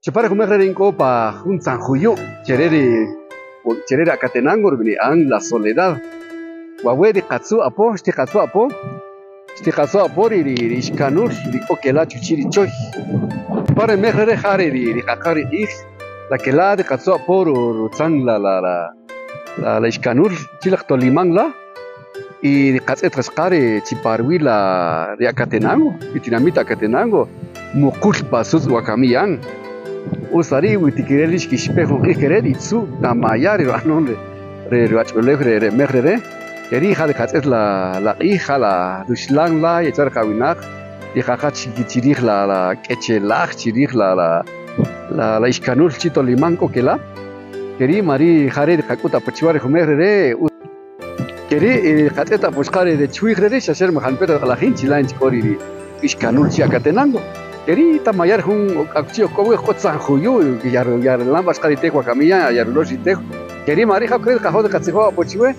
Chapara Jumerenco pa un San Juyo, Cherere Acatenango, an la soledad. Huawei de Katsu Apo, este Katsu Apo, y Ishkanur, y Okela Chuchirichoy. Para Mejere Hare, y Hakari Ich, la que la de Katsu Apo, Rutzan la Ishkanur, Chilak Tolimangla, y de Katset Rascare, Chiparwila de Acatenango, y Tinamita Acatenango, Mukul Pasus Wakamian. Usari witikirelish kishpejo ikerelitsu tamayari ranonle re mejre keri hal katzet la hija la dushlang la yetar kawinak yaka chirich la kechelach chirich la iskanul chito limanko kela keri mari jare kakuta pachiware mejre keri katzeta buscare de chuigre shaser mahanpeta la hinchilan chikori iskanul chiakatenango Keri tamayar un accio como hotsan juyu yar lambas karite kwa kamia yar lojite keri marija kred kaho de katseho pochiwe